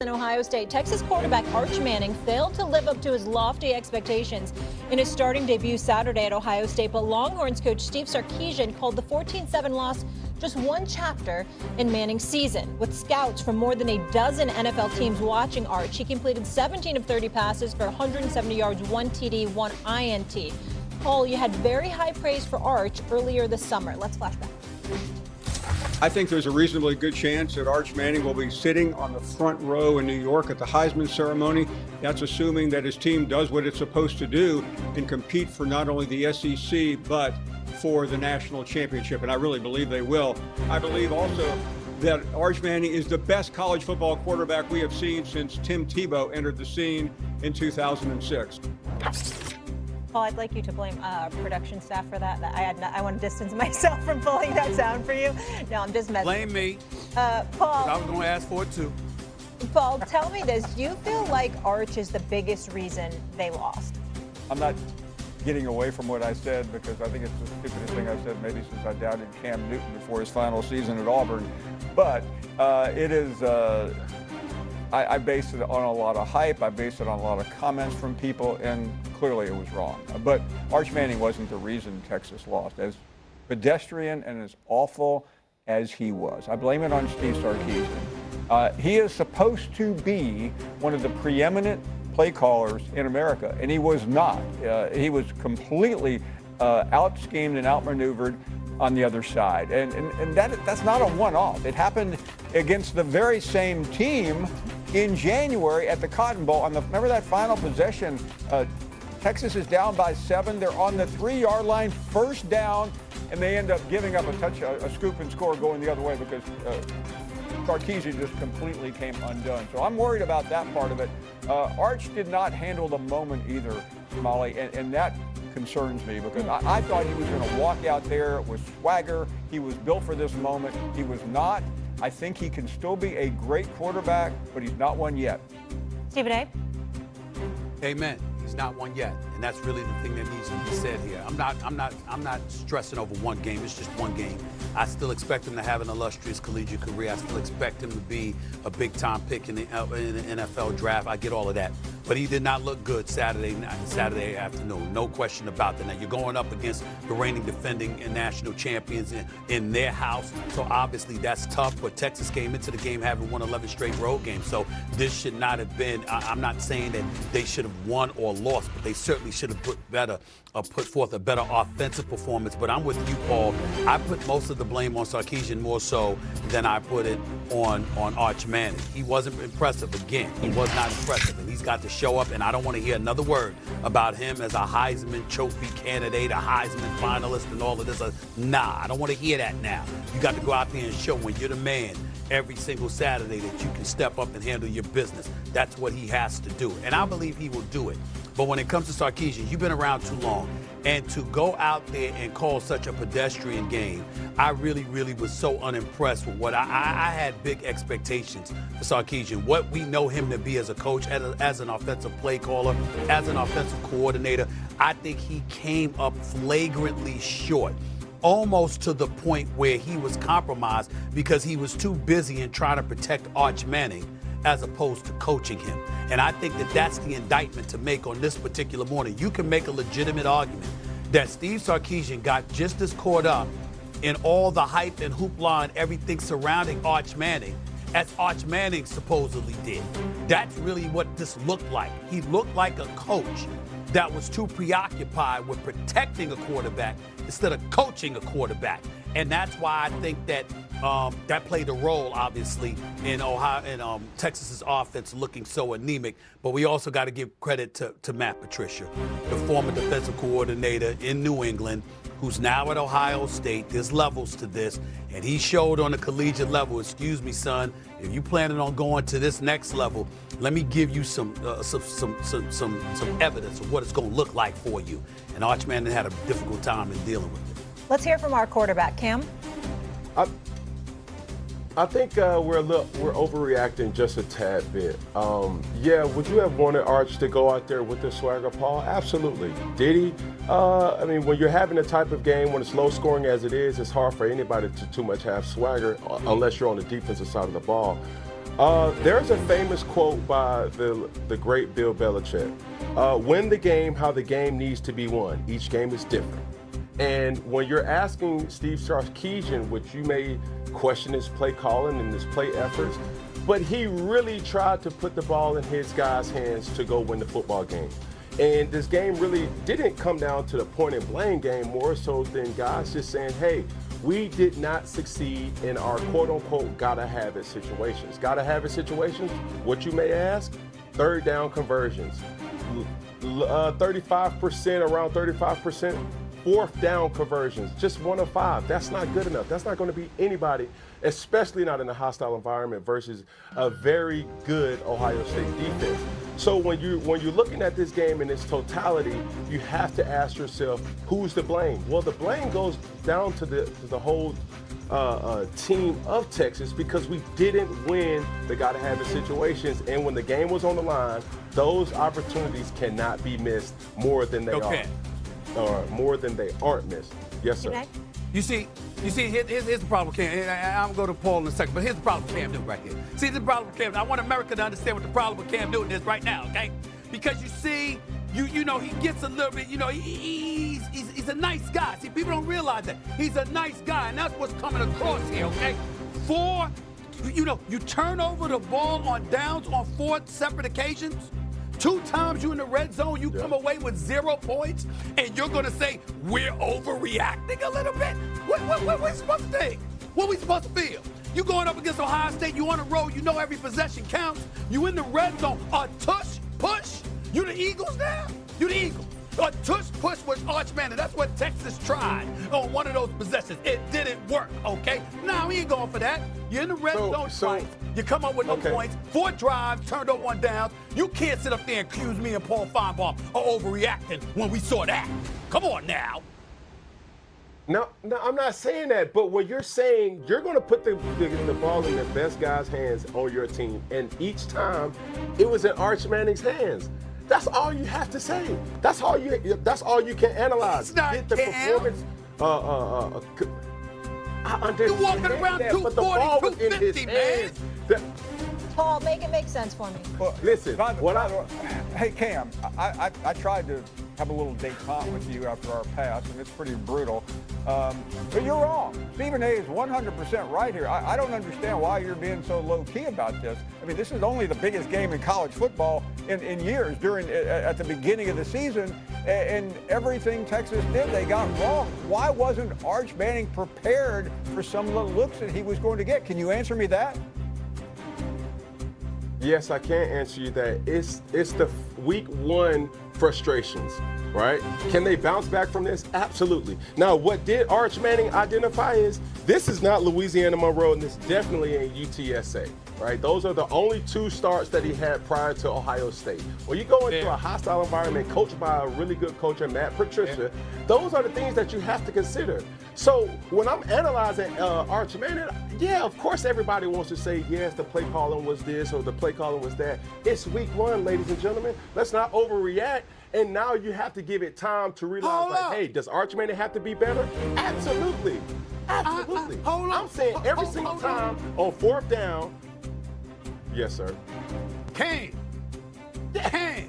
in Ohio State, Texas quarterback Arch Manning failed to live up to his lofty expectations in his starting debut Saturday at Ohio State, but Longhorns coach Steve Sarkisian called the 14-7 loss just one chapter in Manning's season. With scouts from more than a dozen NFL teams watching Arch, he completed 17 of 30 passes for 170 yards, 1 TD, 1 INT. Paul, you had very high praise for Arch earlier this summer. Let's flash back. I think there's a reasonably good chance that Arch Manning will be sitting on the front row in New York at the Heisman ceremony. That's assuming that his team does what it's supposed to do and compete for not only the SEC, but for the national championship. And I really believe they will. I believe also that Arch Manning is the best college football quarterback we have seen since Tim Tebow entered the scene in 2006. Paul, I'd like you to blame production staff for that. I want to distance myself from pulling that sound for you. No, I'm just messing. Blame me. Paul. I was going to ask for it too. Paul, tell me this. Do you feel like Arch is the biggest reason they lost? I'm not getting away from what I said because I think it's the stupidest thing I've said maybe since I doubted Cam Newton before his final season at Auburn. But it is, I based it on a lot of hype. I based it on a lot of comments from people, and clearly it was wrong. But Arch Manning wasn't the reason Texas lost. As pedestrian and as awful as he was, I blame it on Steve Sarkisian. He is supposed to be one of the preeminent play callers in America, and he was not. He was completely out-schemed and outmaneuvered on the other side. And that's not a one-off. It happened against the very same team in January at the Cotton Bowl. Remember that final possession? Texas is down by 7. They're on the 3-yard line, first down, and they end up giving up a scoop and score going the other way because Sarkisian just completely came undone. So I'm worried about that part of it. Arch did not handle the moment either, Molly, and that concerns me because I thought he was going to walk out there with swagger. He was built for this moment. He was not. I think he can still be a great quarterback, but he's not one yet. Stephen A. Amen. He's not one yet, and that's really the thing that needs to be said here. I'm not stressing over one game. It's just one game. I still expect him to have an illustrious collegiate career. I still expect him to be a big-time pick in the NFL draft. I get all of that, but he did not look good Saturday afternoon. No question about that. Now you're going up against the reigning defending and national champions in their house, so obviously that's tough. But Texas came into the game having won 11 straight road games, so this should not have been. I'm not saying that they should have won or lost, but they certainly should have put forth a better offensive performance. But I'm with you, Paul. I put most of the blame on Sarkisian more so than I put it on Arch Manning. He wasn't impressive again. He was not impressive, and he's got to show up, and I don't want to hear another word about him as a Heisman Trophy candidate, a Heisman finalist, and all of this. Nah, I don't want to hear that now. You got to go out there and show when you're the man every single Saturday that you can step up and handle your business. That's what he has to do, and I believe he will do it. But when it comes to Sarkisian, you've been around too long. And to go out there and call such a pedestrian game, I really, really was so unimpressed with what I had big expectations for Sarkisian. What we know him to be as a coach, as an offensive play caller, as an offensive coordinator, I think he came up flagrantly short. Almost to the point where he was compromised because he was too busy in trying to protect Arch Manning as opposed to coaching him. And I think that that's the indictment to make on this particular morning. You can make a legitimate argument that Steve Sarkisian got just as caught up in all the hype and hoopla and everything surrounding Arch Manning as Arch Manning supposedly did. That's really what this looked like. He looked like a coach that was too preoccupied with protecting a quarterback instead of coaching a quarterback. And that's why I think that that played a role, obviously, in Texas's offense looking so anemic. But we also got to give credit to Matt Patricia, the former defensive coordinator in New England, who's now at Ohio State. There's levels to this, and he showed on the collegiate level, excuse me, son, if you planning on going to this next level, let me give you some evidence of what it's going to look like for you. And Arch Manning had a difficult time in dealing with it. Let's hear from our quarterback, Cam. I think we're overreacting just a tad bit. Yeah, would you have wanted Arch to go out there with the swagger, Paul? Absolutely. Did he? I mean, when you're having the type of game, when it's low scoring as it is, it's hard for anybody to too much have swagger unless you're on the defensive side of the ball. There's a famous quote by the great Bill Belichick. Win the game how the game needs to be won. Each game is different. And when you're asking Steve Sarkisian, which you may question his play calling and his play efforts, but he really tried to put the ball in his guys' hands to go win the football game. And this game really didn't come down to the point and blame game, more so than guys just saying, hey, we did not succeed in our quote-unquote gotta-have-it situations. Gotta-have-it situations, what you may ask, third down conversions. 35%, around 35%, fourth down conversions, just 1 of 5. That's not good enough. That's not going to beat anybody, especially not in a hostile environment versus a very good Ohio State defense. So when you're looking at this game in its totality, you have to ask yourself, who's to blame? Well, the blame goes down to the whole team of Texas, because we didn't win the gotta-have-it situations. And when the game was on the line, those opportunities cannot be missed more than they are. Or more than they aren't missed. Yes, sir. You see, here's the problem with Cam. I'm going to go to Paul in a second, but here's the problem with Cam Newton right here. See, the problem with Cam Newton. I want America to understand what the problem with Cam Newton is right now, okay? Because you see, you know, he gets a little bit, you know, he's a nice guy. See, people don't realize that. He's a nice guy, and that's what's coming across here, okay? You turn over the ball on downs on 4 separate occasions. 2 times you in the red zone, you come away with 0 points, and you're going to say, we're overreacting a little bit? What we supposed to think? What we supposed to feel? You going up against Ohio State, you on the road, you know every possession counts. You in the red zone, a tush, push. You the Eagles now? You the Eagles. A tush push with Arch Manning. That's what Texas tried on one of those possessions. It didn't work, okay? Now we ain't going for that. You're in the red zone twice. You come up with no points. 4 drives, turned over 1 down. You can't sit up there and accuse me and Paul Feinbaum of overreacting when we saw that. Come on now. No, I'm not saying that. But when you're saying you're going to put the ball in the best guy's hands on your team, and each time it was in Arch Manning's hands. That's all you have to say. That's all you can analyze. It's not Get the performance. I understand. You're walking around that, but the ball was in his 240, hands. Paul, make it make sense for me. Well, listen, hey, Cam, I tried to have a little détente with you after our pass, and it's pretty brutal. But you're wrong. Stephen A. is 100% right here. I don't understand why you're being so low-key about this. I mean, this is only the biggest game in college football in years at the beginning of the season, and everything Texas did, they got wrong. Why wasn't Arch Manning prepared for some of the looks that he was going to get? Can you answer me that? Yes, I can answer you that. It's the week 1 frustrations, right? Can they bounce back from this? Absolutely. Now, what did Arch Manning identify is this is not Louisiana Monroe, and this definitely ain't UTSA, right? Those are the only 2 starts that he had prior to Ohio State. When you go into a hostile environment coached by a really good coach, Matt Patricia, those are the things that you have to consider. So when I'm analyzing Arch Manning, yeah, of course everybody wants to say, yes, the play calling was this or the play calling was that. It's week 1, ladies and gentlemen. Let's not overreact. And now you have to give it time to realize, hey, does Arch Manning have to be better? Absolutely. Absolutely. I'm saying every single time on 4th down. Yes, sir. Kane.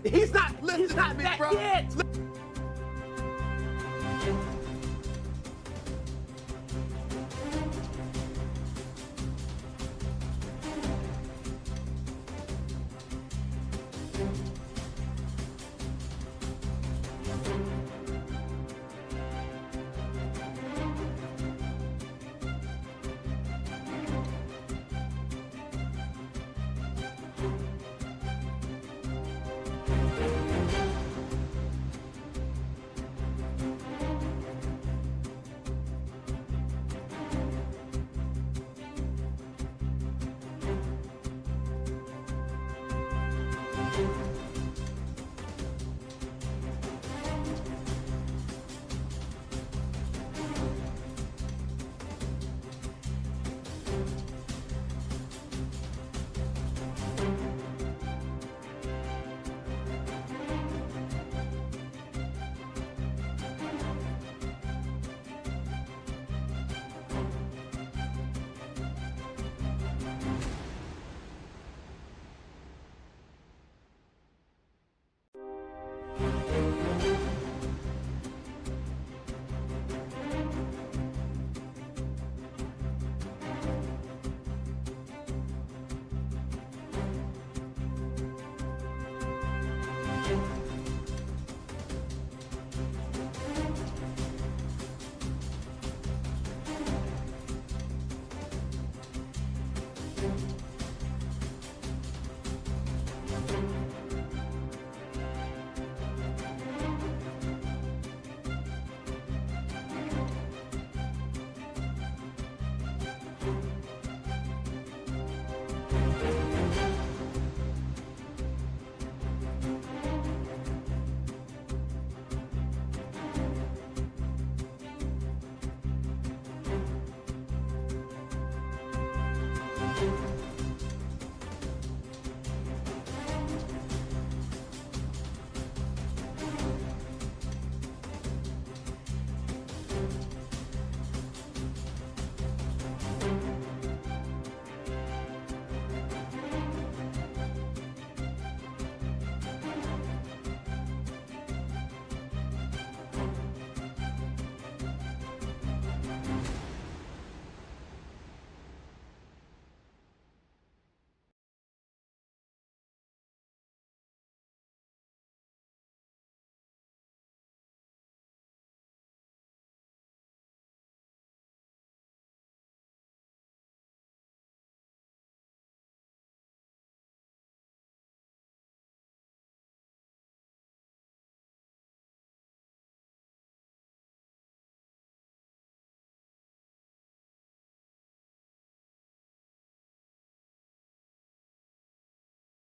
He's not that yet. Bye.